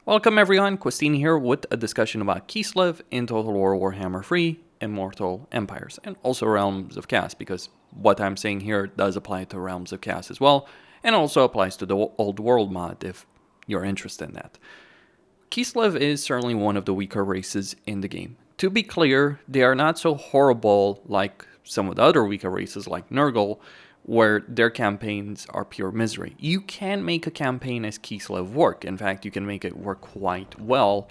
Welcome everyone, Christine here with a discussion about Kislev in Total War Warhammer 3, Immortal Empires, and also Realms of Chaos, because what I'm saying here does apply to Realms of Chaos as well, and also applies to the Old World mod if you're interested in that. Kislev is certainly one of the weaker races in the game. To be clear, they are not so horrible like some of the other weaker races like Nurgle, where their campaigns are pure misery. You can make a campaign as Kislev work. In fact, you can make it work quite well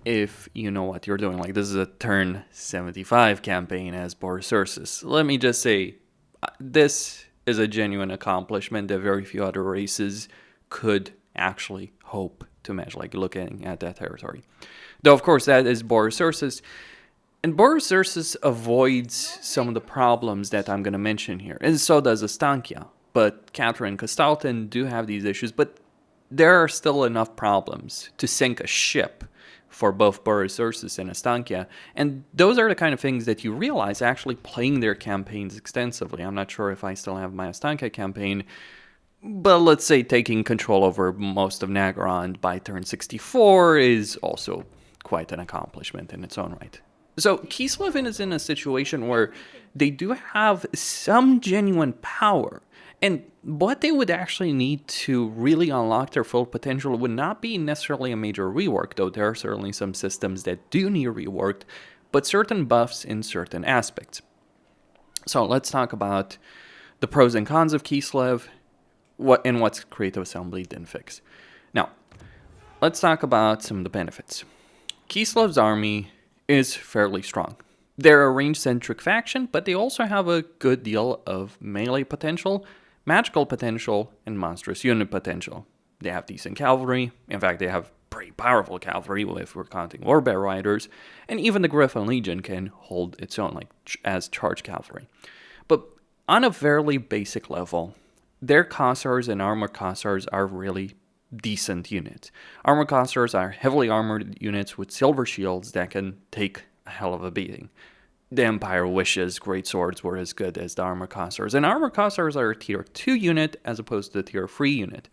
if you know what you're doing. Like, this is a turn 75 campaign as Boris Ursus. Let me just say, this is a genuine accomplishment that very few other races could actually hope to match, like looking at that territory. Though, of course, that is Boris Ursus. And Boris Ursus avoids some of the problems that I'm going to mention here, and so does Astankia. But Catherine and Castalton do have these issues, but there are still enough problems to sink a ship for both Boris Ursus and Astankia, and those are the kind of things that you realize actually playing their campaigns extensively. I'm not sure if I still have my Astankia campaign, but let's say taking control over most of Nagorond by turn 64 is also quite an accomplishment in its own right. So Kislev is in a situation where they do have some genuine power, and what they would actually need to really unlock their full potential would not be necessarily a major rework, though there are certainly some systems that do need reworked, but certain buffs in certain aspects. So let's talk about the pros and cons of Kislev, what Creative Assembly didn't fix. Now, let's talk about some of the benefits. Kislev's army is fairly strong. They're a range-centric faction, but they also have a good deal of melee potential, magical potential, and monstrous unit potential. They have decent cavalry. In fact, they have pretty powerful cavalry if we're counting Warbear Riders, and even the Griffin Legion can hold its own, like as charge cavalry. But on a fairly basic level, their Cossars and Armor Cossars are really decent units. Armor Cossars are heavily armored units with silver shields that can take a hell of a beating. The Empire wishes great swords were as good as the Armor Cossars, and Armor Cossars are a tier 2 unit as opposed to the tier 3 unit.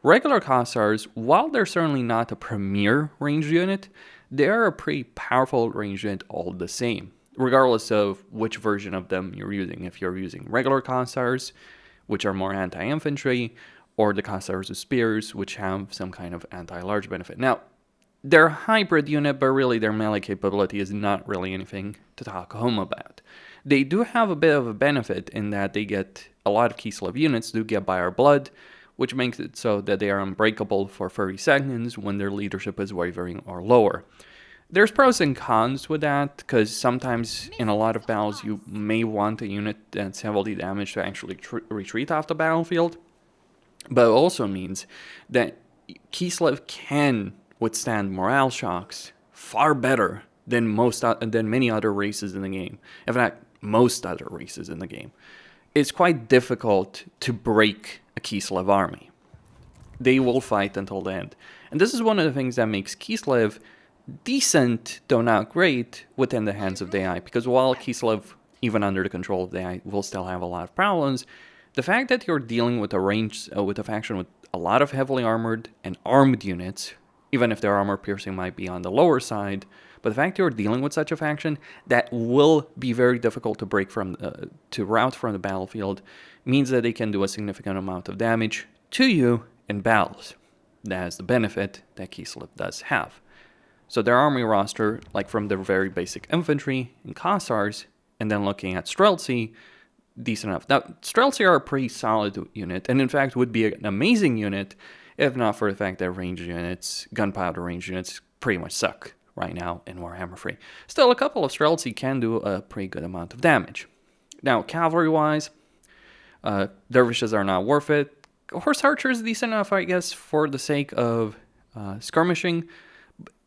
Regular Cossars, while they're certainly not a premier ranged unit, they are a pretty powerful ranged unit all the same, regardless of which version of them you're using. If you're using regular Cossars, which are more anti-infantry, or the Cossars with Spears, which have some kind of anti-large benefit. Now, they're a hybrid unit, but really their melee capability is not really anything to talk home about. They do have a bit of a benefit in that they get a lot of Kislev units do get Buyer Blood, which makes it so that they are unbreakable for 30 seconds when their leadership is wavering or lower. There's pros and cons with that, because sometimes in a lot of battles you may want a unit that's heavily damaged to actually retreat off the battlefield. But it also means that Kislev can withstand morale shocks far better than many other races in the game. In fact, most other races in the game. It's quite difficult to break a Kislev army. They will fight until the end. And this is one of the things that makes Kislev decent, though not great, within the hands of the AI. Because while Kislev, even under the control of the AI, will still have a lot of problems, the fact that you're dealing with a faction with a lot of heavily armored and armed units, even if their armor piercing might be on the lower side, but the fact you're dealing with such a faction that will be very difficult to break to rout from the battlefield means that they can do a significant amount of damage to you in battles. That has the benefit that Kislev does have. So their army roster, like from their very basic infantry and Cossars, and then looking at Streltsy, decent enough. Now, Streltsy are a pretty solid unit, and in fact would be an amazing unit if not for the fact that range units, gunpowder range units, pretty much suck right now in Warhammer 3. Still, a couple of Streltsy can do a pretty good amount of damage. Now, cavalry-wise, dervishes are not worth it. Horse archer is decent enough, I guess, for the sake of skirmishing,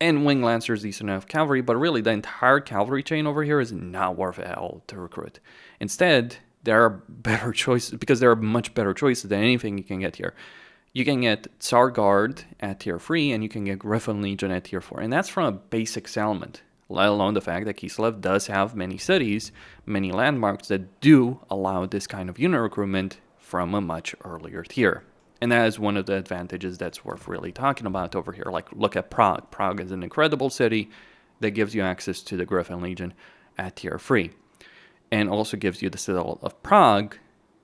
and wing lancer is decent enough cavalry, but really the entire cavalry chain over here is not worth it at all to recruit. Instead, there are better choices, because there are much better choices than anything you can get here. You can get Tsar Guard at tier 3, and you can get Griffin Legion at tier 4, and that's from a basic settlement, let alone the fact that Kislev does have many cities, many landmarks that do allow this kind of unit recruitment from a much earlier tier. And that is one of the advantages that's worth really talking about over here. Like, look at Prague. Prague is an incredible city that gives you access to the Griffin Legion at tier 3. And also gives you the Citadel of Prague,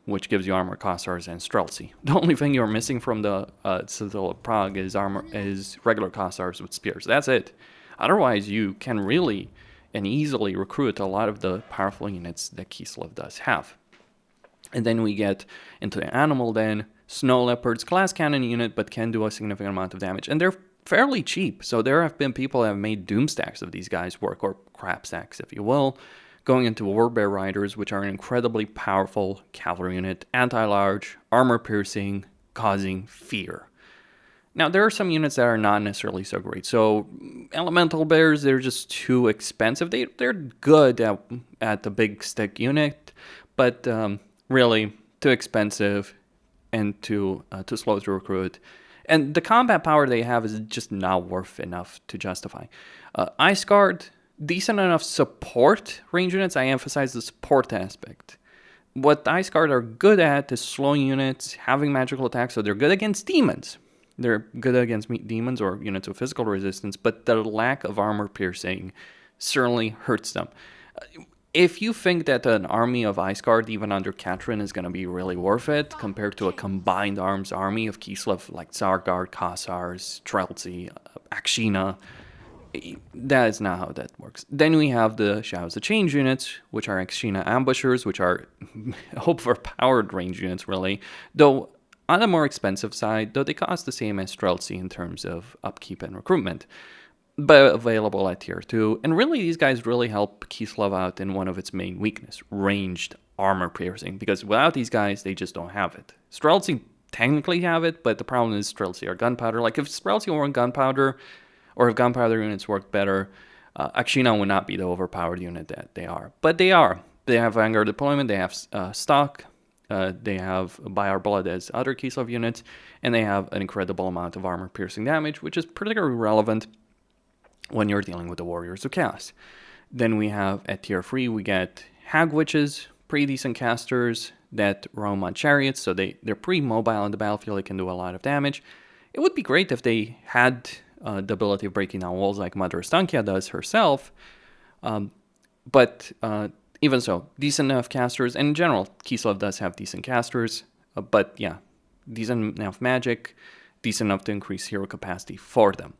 which gives you armor, Kossars, and Streltsy. The only thing you're missing from the Citadel of Prague is regular Kossars with spears. That's it. Otherwise, you can really and easily recruit a lot of the powerful units that Kislev does have. And then we get into the animal den. Snow Leopards, glass cannon unit, but can do a significant amount of damage. And they're fairly cheap. So there have been people that have made doom stacks of these guys work, or crap stacks, if you will. Going into Warbear Riders, which are an incredibly powerful cavalry unit, anti-large, armor-piercing, causing fear. Now, there are some units that are not necessarily so great. So, Elemental Bears, they're just too expensive. They're good at the big stick unit, but really too expensive and too slow to recruit. And the combat power they have is just not worth enough to justify. Ice Guard, decent enough support range units. I emphasize the support aspect. What Ice Guard are good at is slowing units, having magical attacks, so they're good against demons. They're good against demons or units with physical resistance, but the lack of armor piercing certainly hurts them. If you think that an army of Ice Guard, even under Katrin, is going to be really worth it compared to a combined arms army of Kislev like Tsarguard, Kossars, Streltsy, Akshina, that is not how that works. Then we have the Shadows of Change units, which are Akshina Ambushers, which are overpowered range units, really. Though on the more expensive side, though they cost the same as Streltsy in terms of upkeep and recruitment, but available at tier 2. And really, these guys really help Kislev out in one of its main weakness, ranged armor piercing, because without these guys, they just don't have it. Streltsy technically have it, but the problem is Streltsy are gunpowder. Like, if Streltsy weren't gunpowder, or if gunpowder units worked better, Akshina would not be the overpowered unit that they are. But they are. They have Vanguard deployment, they have stock, they have By Our Blood as other Kislev units, and they have an incredible amount of armor piercing damage, which is particularly relevant when you're dealing with the Warriors of Chaos. Then we have, at tier 3, we get Hag Witches, pretty decent casters that roam on chariots, so they're pretty mobile on the battlefield, they can do a lot of damage. It would be great if they had the ability of breaking down walls like Mother Stankia does herself, but even so, decent enough casters, and in general, Kislev does have decent casters, but yeah, decent enough magic, decent enough to increase hero capacity for them.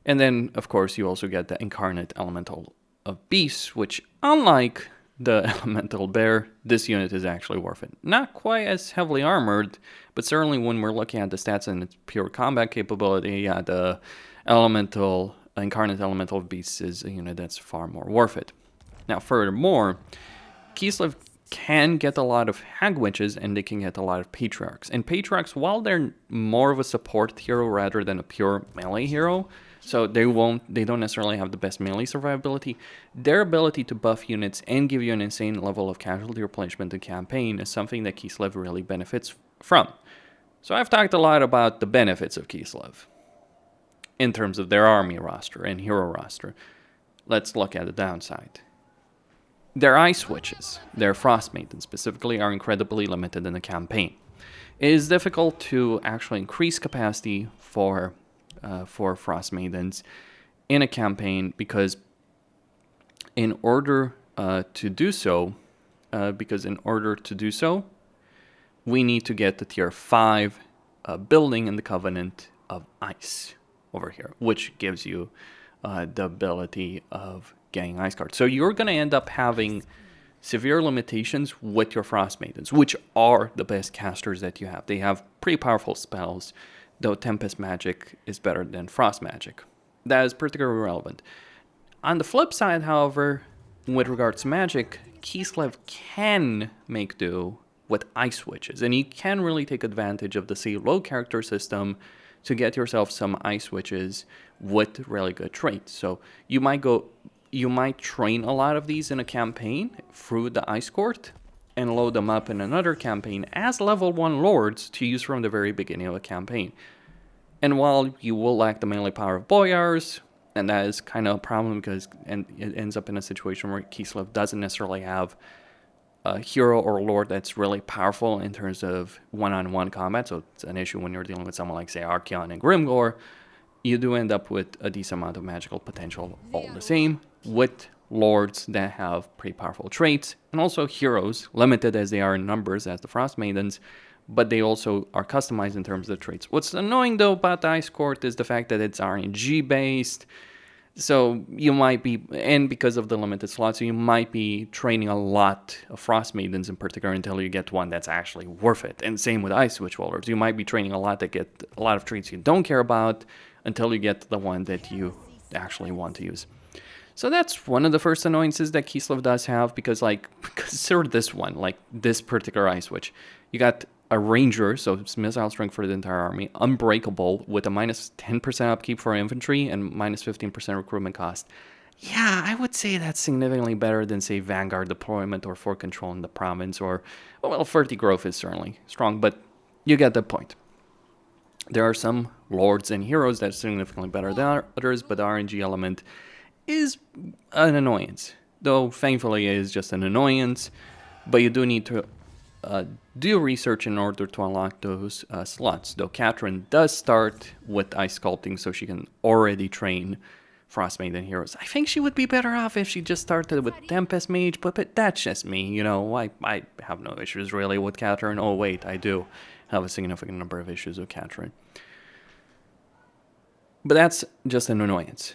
And then, of course, you also get the Incarnate Elemental of Beasts, which, unlike the Elemental Bear, this unit is actually worth it. Not quite as heavily armored, but certainly when we're looking at the stats and its pure combat capability, yeah, the Incarnate Elemental of Beasts is a unit that's far more worth it. Now, furthermore, Kislev can get a lot of Hag Witches, and they can get a lot of Patriarchs. And Patriarchs, while they're more of a support hero rather than a pure melee hero, so they don't necessarily have the best melee survivability, their ability to buff units and give you an insane level of casualty replenishment in campaign is something that Kislev really benefits from. So I've talked a lot about the benefits of Kislev in terms of their army roster and hero roster. Let's look at the downside. Their Ice Witches, their Frost Maidens specifically, are incredibly limited in the campaign. It is difficult to actually increase capacity for Frost Maidens in a campaign because in order to do so, we need to get the tier 5 building in the Covenant of Ice over here, which gives you the ability of getting Ice Guard. So you're going to end up having severe limitations with your Frost Maidens, which are the best casters that you have. They have pretty powerful spells, though Tempest Magic is better than Frost Magic. That is particularly relevant. On the flip side, however, with regards to magic, Kislev can make do with Ice Witches, and you can really take advantage of the low character system to get yourself some Ice Witches with really good traits. So you might train a lot of these in a campaign through the Ice Court and load them up in another campaign as level 1 lords to use from the very beginning of a campaign. And while you will lack the melee power of Boyars, and that is kind of a problem because it ends up in a situation where Kislev doesn't necessarily have a hero or lord that's really powerful in terms of one-on-one combat, so it's an issue when you're dealing with someone like, say, Archeon and Grimgore, you do end up with a decent amount of magical potential all the same, with lords that have pretty powerful traits, and also heroes, limited as they are in numbers as the Frost Maidens, but they also are customized in terms of traits. What's annoying though about the Ice Court is the fact that it's RNG based, so you might be, and because of the limited slots, so you might be training a lot of Frost Maidens in particular until you get one that's actually worth it. And same with Ice Witch Warlords. You might be training a lot that get a lot of traits you don't care about until you get the one that you actually want to use. So that's one of the first annoyances that Kislev does have, because, like, consider this one, like this particular Ice Witch. You got a Ranger, so it's missile strength for the entire army, unbreakable, with a minus 10% upkeep for infantry and minus 15% recruitment cost. Yeah, I would say that's significantly better than, say, Vanguard deployment or Fort Control in the province, or, well, 30 growth is certainly strong, but you get the point. There are some lords and heroes that are significantly better than others, but the RNG element is an annoyance. Though, thankfully, it is just an annoyance, but you do need to do research in order to unlock those slots. Though Catherine does start with Ice Sculpting, so she can already train Frost Maiden heroes. I think she would be better off if she just started with Tempest Mage, but that's just me, you know. I have no issues really with Catherine. Oh wait, I do have a significant number of issues with Catherine. But that's just an annoyance.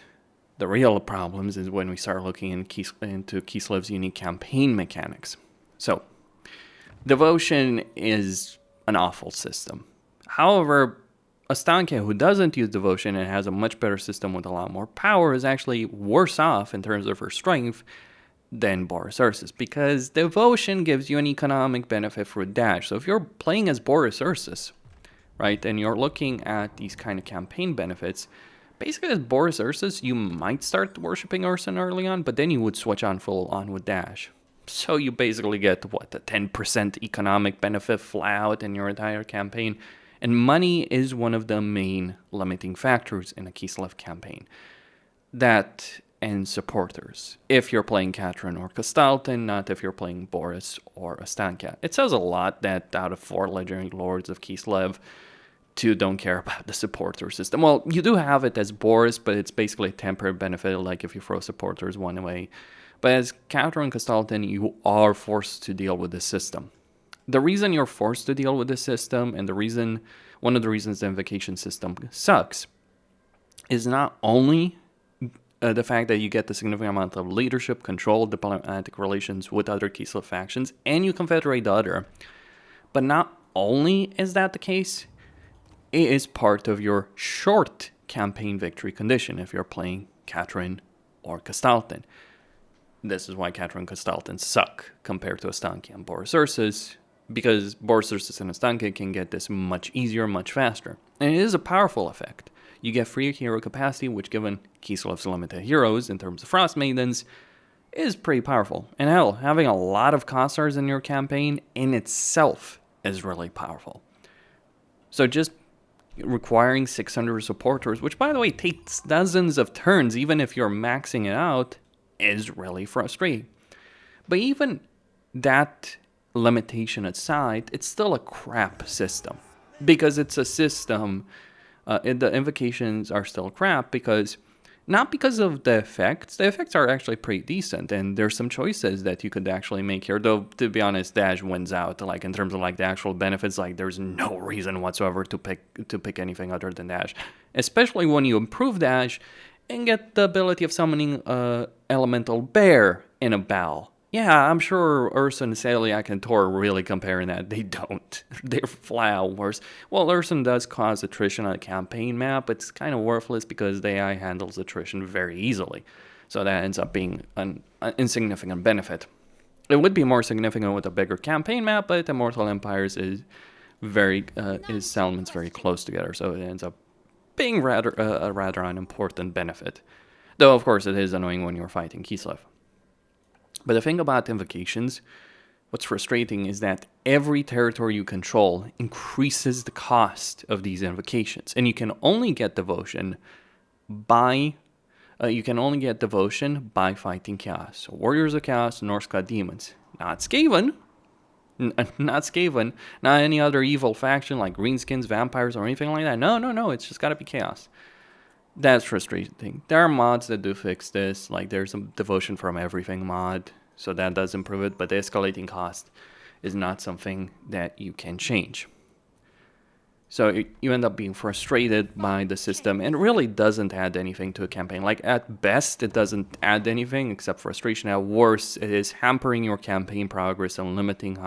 The real problems is when we start looking into Kislev's unique campaign mechanics. So, Devotion is an awful system. However, a Stankia who doesn't use Devotion and has a much better system with a lot more power is actually worse off in terms of her strength than Boris Ursus, because Devotion gives you an economic benefit for dash. So if you're playing as Boris Ursus, right, and you're looking at these kind of campaign benefits, basically as Boris Ursus, you might start worshipping Urson early on, but then you would switch on full on with dash. So you basically get, what, a 10% economic benefit flat out in your entire campaign. And money is one of the main limiting factors in a Kislev campaign. That and supporters. If you're playing Katrin or Kastaltin, not if you're playing Boris or Astanka. It says a lot that out of 4 legendary lords of Kislev, 2 don't care about the supporter system. Well, you do have it as Boris, but it's basically a temporary benefit, like if you throw supporters one away. But as Katrin and Kastaltin, you are forced to deal with this system. The reason you're forced to deal with this system, and one of the reasons the invocation system sucks, is not only the fact that you get the significant amount of leadership, control, diplomatic relations with other Kislev factions, and you confederate the other, but not only is that the case, it is part of your short campaign victory condition if you're playing Katrin or Kastaltin. This is why Katrin and Kastaltin suck compared to Astanki and Boris Ursus, because Boris Ursus and Astanki can get this much easier, much faster. And it is a powerful effect. You get free hero capacity, which given Kislev's limited heroes in terms of Frost Maidens, is pretty powerful. And hell, having a lot of Kossars in your campaign in itself is really powerful. So just requiring 600 supporters, which by the way takes dozens of turns even if you're maxing it out, is really frustrating. But even that limitation aside, it's still a crap system. Because it's a system, the invocations are still crap because, not because of the effects are actually pretty decent, and there's some choices that you could actually make here, though to be honest, Dash wins out, like in terms of like the actual benefits, like there's no reason whatsoever to pick anything other than Dash. Especially when you improve Dash and get the ability of summoning Elemental Bear in a battle. Yeah, I'm sure Urson, Celiac, and Tor are really comparing that. They don't. They're flat out worse. Well, Urson does cause attrition on a campaign map, but it's kind of worthless because the AI handles attrition very easily. So that ends up being an insignificant benefit. It would be more significant with a bigger campaign map, but Immortal Empires is settlements very close together, so it ends up being a rather unimportant benefit. Though, of course, it is annoying when you're fighting Kislev. But the thing about invocations, what's frustrating is that every territory you control increases the cost of these invocations. And you can only get devotion by fighting chaos. So Warriors of Chaos, Norse God Demons. not Skaven. Not Skaven, not any other evil faction like Greenskins, vampires, or anything like that. No, it's just gotta be chaos. That's frustrating. There are mods that do fix this, like there's a devotion from everything mod, so that does improve it, but the escalating cost is not something that you can change. So you end up being frustrated by the system, and it really doesn't add anything to a campaign. Like, at best, it doesn't add anything except frustration. At worst, it is hampering your campaign progress and limiting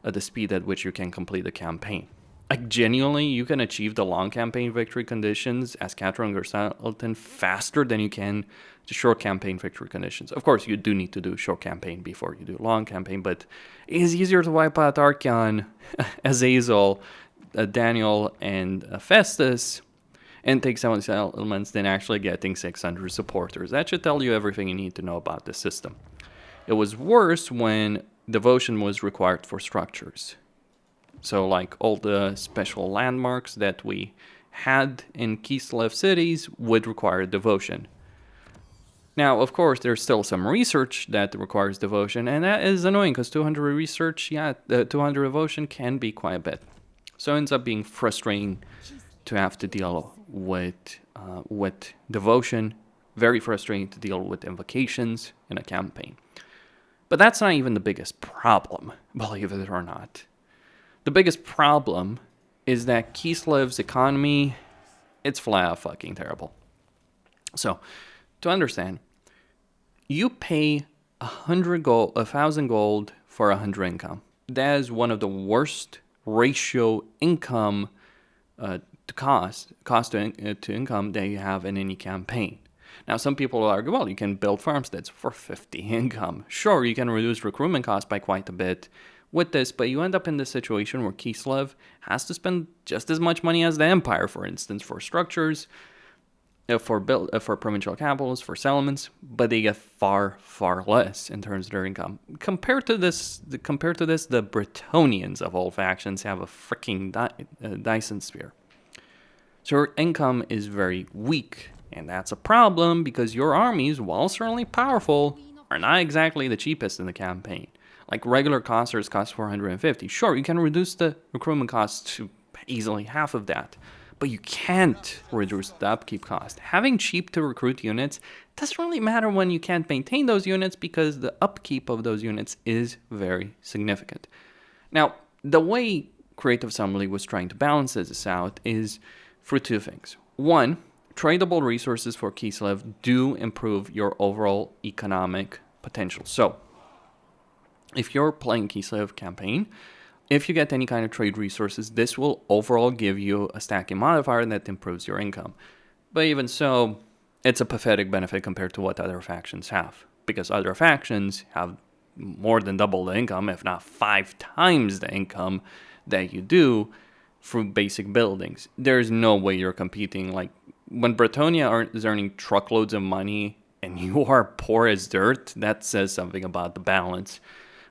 the speed at which you can complete the campaign. Like, genuinely, you can achieve the long campaign victory conditions as Catron or Skeleton faster than you can the short campaign victory conditions. Of course, you do need to do short campaign before you do long campaign, but it is easier to wipe out Archeon, Azazel, Daniel, and Festus, and take some of these elements than actually getting 600 supporters. That should tell you everything you need to know about the system. It was worse when devotion was required for structures. So like all the special landmarks that we had in Kislev cities would require devotion. Now, of course, there's still some research that requires devotion, and that is annoying because 200 research, 200 devotion can be quite a bit. So it ends up being frustrating to have to deal with devotion, very frustrating to deal with invocations in a campaign. But that's not even the biggest problem, believe it or not. The biggest problem is that Kislev's economy, it's flat fucking terrible. So, to understand, you pay 1,000 gold for 100 income. That is one of the worst ratio income to cost to income that you have in any campaign. Now, some people will argue, well, you can build farmsteads for 50 income. Sure, you can reduce recruitment costs by quite a bit with this, but you end up in this situation where Kislev has to spend just as much money as the Empire, for instance, for structures, for provincial capitals, for settlements, but they get far less in terms of their income. Compared to this, the Bretonnians of all factions have a freaking Dyson Sphere. So your income is very weak, and that's a problem because your armies, while certainly powerful, are not exactly the cheapest in the campaign. Like regular costers cost 450. Sure, you can reduce the recruitment costs to easily half of that, but you can't reduce the upkeep cost. Having cheap to recruit units doesn't really matter when you can't maintain those units because the upkeep of those units is very significant. Now, the way Creative Assembly was trying to balance this out is through two things. One, tradable resources for Kislev do improve your overall economic potential. So, if you're playing Kislev campaign, if you get any kind of trade resources, this will overall give you a stacking modifier that improves your income. But even so, it's a pathetic benefit compared to what other factions have. Because other factions have more than double the income, if not 5 times the income that you do through basic buildings. There's no way you're competing. Like, when Bretonnia is earning truckloads of money and you are poor as dirt, that says something about the balance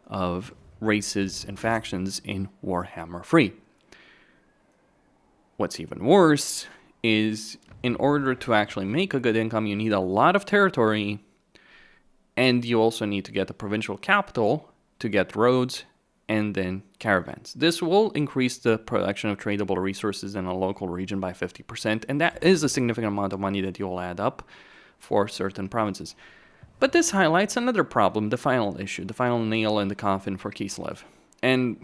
of races and factions in Warhammer 3. What's even worse is in order to actually make a good income, you need a lot of territory, and you also need to get the provincial capital to get roads and then caravans. This will increase the production of tradable resources in a local region by 50%, and that is a significant amount of money that you'll add up for certain provinces. But this highlights another problem, the final issue, the final nail in the coffin for Kislev. And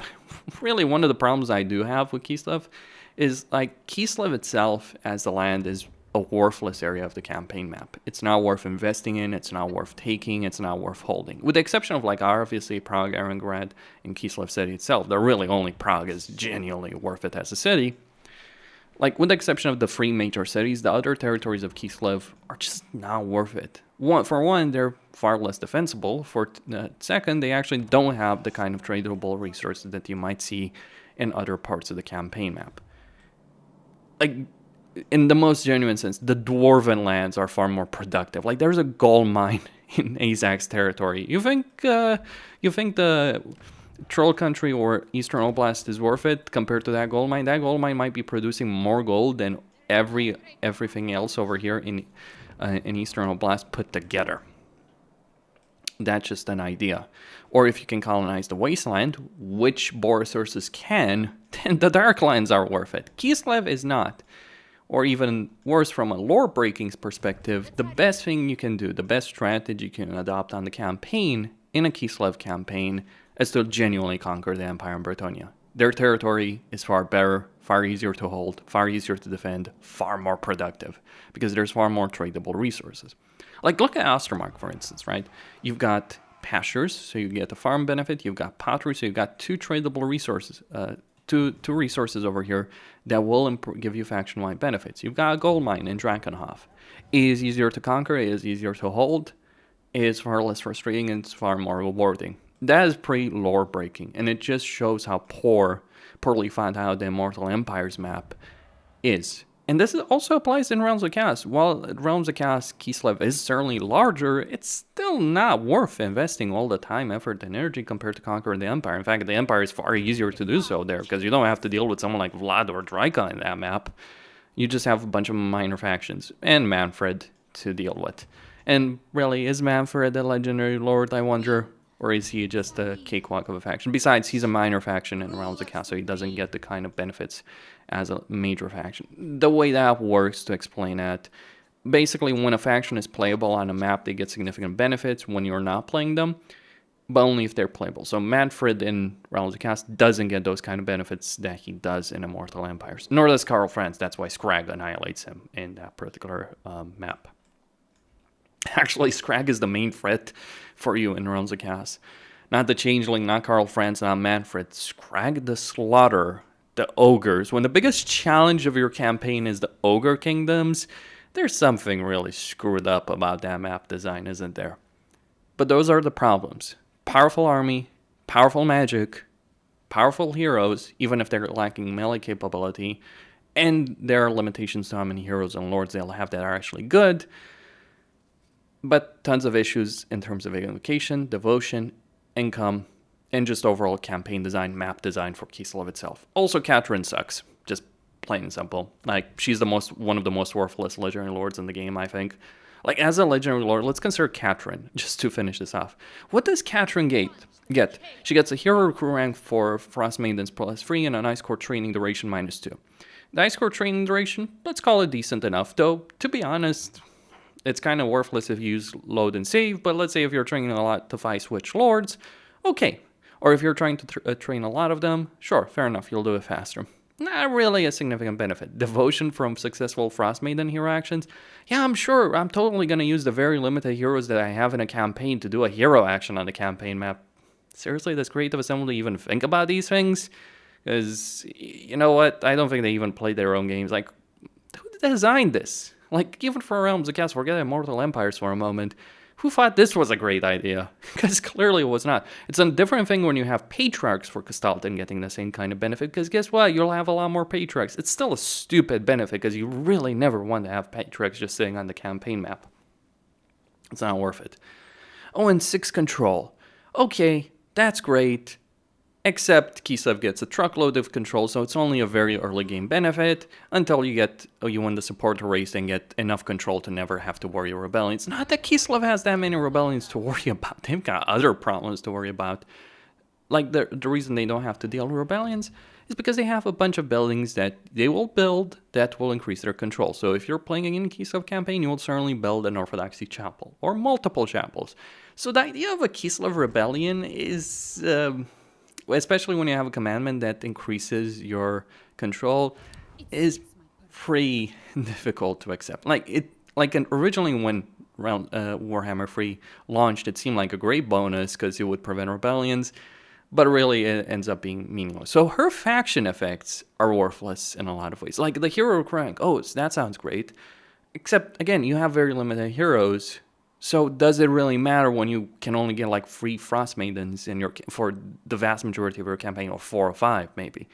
really one of the problems I do have with Kislev is like Kislev itself as the land is a worthless area of the campaign map. It's not worth investing in, it's not worth taking, it's not worth holding. With the exception of like obviously Prague, Arangrad, and Kislev city itself, they're really only Prague is genuinely worth it as a city. Like, with the exception of the 3 major cities, the other territories of Kislev are just not worth it. For one, they're far less defensible. For second, they actually don't have the kind of tradable resources that you might see in other parts of the campaign map. Like, in the most genuine sense, the Dwarven lands are far more productive. Like, there's a gold mine in Azak's territory. You think the Troll Country or Eastern Oblast is worth it compared to that gold mine? That gold mine might be producing more gold than everything else over here in Eastern Oblast put together. That's just an idea. Or if you can colonize the wasteland, which boar sources can, then the Darklands are worth it. Kislev is not. Or even worse, from a lore-breaking perspective, the best thing you can do, the best strategy you can adopt on the campaign, in a Kislev campaign, is to genuinely conquer the Empire in Bretonnia. Their territory is far better, far easier to hold, far easier to defend, far more productive, because there's far more tradable resources. Like, look at Ostermark, for instance, right? You've got pastures, so you get the farm benefit. You've got pottery, so you've got two tradable resources, two resources over here that will give you faction-wide benefits. You've got a gold mine in Drakenhof. It is easier to conquer, it is easier to hold, it is far less frustrating, and it's far more rewarding. That is pretty lore-breaking, and it just shows how poorly thought out the Immortal Empires map is. And this also applies in Realms of Chaos. While Realms of Chaos Kislev is certainly larger, it's still not worth investing all the time, effort, and energy compared to conquering the Empire. In fact, the Empire is far easier to do so there, because you don't have to deal with someone like Vlad or Draika in that map. You just have a bunch of minor factions, and Manfred to deal with. And really, is Manfred a legendary lord, I wonder? Or is he just a cakewalk of a faction? Besides, he's a minor faction in Realms of Chaos, so he doesn't get the kind of benefits as a major faction. The way that works, to explain that, basically when a faction is playable on a map, they get significant benefits when you're not playing them, but only if they're playable. So Manfred in Realms of Chaos doesn't get those kind of benefits that he does in Immortal Empires. Nor does Karl Franz. That's why Scrag annihilates him in that particular map. Actually, Scrag is the main threat for you in Realms of Chaos. Not the Changeling, not Karl Franz, not Manfred. Scrag the Slaughter, the Ogres. When the biggest challenge of your campaign is the Ogre Kingdoms, there's something really screwed up about that map design, isn't there? But those are the problems. Powerful army, powerful magic, powerful heroes, even if they're lacking melee capability, and there are limitations to how many heroes and lords they'll have that are actually good. But tons of issues in terms of invocation, devotion, income, and just overall campaign design, map design for Kislev itself. Also, Katrin sucks. Just plain and simple. Like, she's one of the most worthless legendary lords in the game, I think. Like, as a legendary lord, let's consider Katrin, just to finish this off. What does Katrin get? She gets a hero recruit rank for Frost Maidens +3 and an Ice Core training duration -2. The Ice Core training duration, let's call it decent enough, though, to be honest, it's kind of worthless if you use load and save, but let's say if you're training a lot to fight switch lords, okay. Or if you're trying to train a lot of them, sure, fair enough, you'll do it faster. Not really a significant benefit. Devotion from successful Frost Maiden hero actions? Yeah, I'm sure, I'm totally going to use the very limited heroes that I have in a campaign to do a hero action on the campaign map. Seriously, does Creative Assembly even think about these things? Because, you know what, I don't think they even played their own games. Like, who designed this? Like, even for Realms of Chaos, forget Immortal Empires for a moment. Who thought this was a great idea? Because clearly it was not. It's a different thing when you have Patriarchs for Gestalten getting the same kind of benefit, because guess what? You'll have a lot more Patriarchs. It's still a stupid benefit, because you really never want to have Patriarchs just sitting on the campaign map. It's not worth it. Oh, and 6 control. Okay, that's great. Except Kislev gets a truckload of control, so it's only a very early game benefit until you win the support race and get enough control to never have to worry rebellions. Not that Kislev has that many rebellions to worry about. They've got other problems to worry about. Like, the reason they don't have to deal with rebellions is because they have a bunch of buildings that they will build that will increase their control. So if you're playing in a Kislev campaign, you will certainly build an Orthodoxy chapel or multiple chapels. So the idea of a Kislev rebellion is... especially when you have a commandment that increases your control, is pretty difficult to accept. Originally when Warhammer 3 launched, it seemed like a great bonus because it would prevent rebellions, but really it ends up being meaningless. So her faction effects are worthless in a lot of ways. Like the hero rank, oh, that sounds great. Except, again, you have very limited heroes. So does it really matter when you can only get like 3 Frost Maidens for the vast majority of your campaign, or 4 or 5 maybe?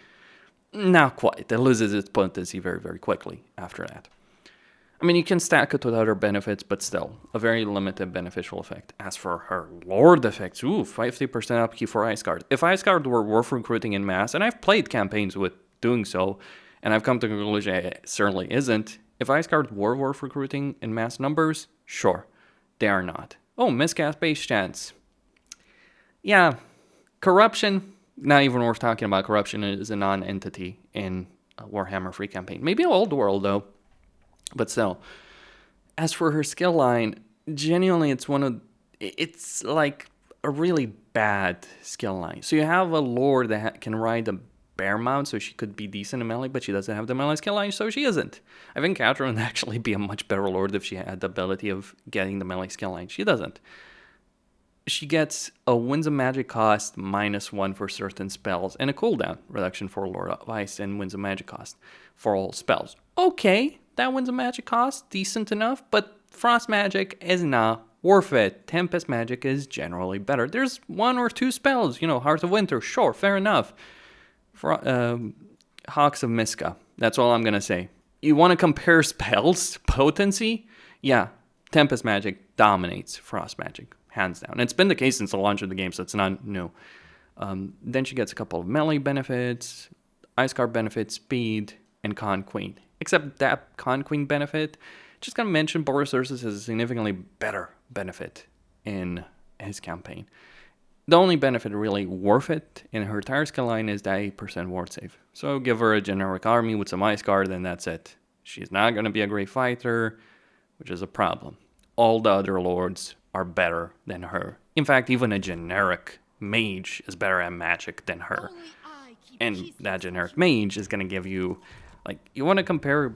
Not quite. It loses its potency very, very quickly after that. I mean, you can stack it with other benefits, but still, a very limited beneficial effect. As for her Lord effects, 50% upkeep for Iceguard. If Iceguard were worth recruiting in mass, and I've played campaigns with doing so, and I've come to the conclusion it certainly isn't. If Iceguard were worth recruiting in mass numbers, sure. They are not. Oh, miscast base chance. Yeah, corruption, not even worth talking about. Corruption is a non-entity in a Warhammer free campaign. Maybe Old World, though. But still. As for her skill line, genuinely, it's like a really bad skill line. So you have a lord that can ride a bear mount, so she could be decent in melee, but she doesn't have the melee skill line, so she isn't. I think Catherine would actually be a much better lord if she had the ability of getting the melee skill line. She doesn't. She gets a Winds of Magic cost -1 for certain spells, and a cooldown reduction for Lord of Ice and Winds of Magic cost for all spells. Okay, that Winds of Magic cost, decent enough, but Frost Magic is not worth it. Tempest Magic is generally better. There's 1 or 2 spells, Heart of Winter, sure, fair enough. Hawks of Miska, that's all I'm going to say. You want to compare spells, potency? Yeah, Tempest Magic dominates Frost Magic, hands down. It's been the case since the launch of the game, so it's not new. Then she gets a couple of melee benefits, Ice Guard benefits, speed, and Con Queen. Except that Con Queen benefit, just going to mention Boris Ursus has a significantly better benefit in his campaign. The only benefit really worth it in her entire skill line is that 8% ward save. So give her a generic army with some Ice Guard, and that's it. She's not going to be a great fighter, which is a problem. All the other lords are better than her. In fact, even a generic mage is better at magic than her. And that generic mage is going to give you, you want to compare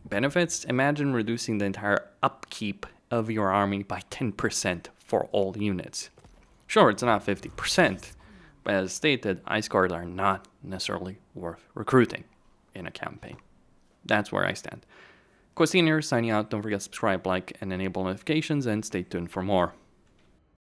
benefits? Imagine reducing the entire upkeep of your army by 10% for all units. Sure, it's not 50%, but as stated, Ice Guards are not necessarily worth recruiting in a campaign. That's where I stand. Questine here, signing out. Don't forget to subscribe, like, and enable notifications, and stay tuned for more.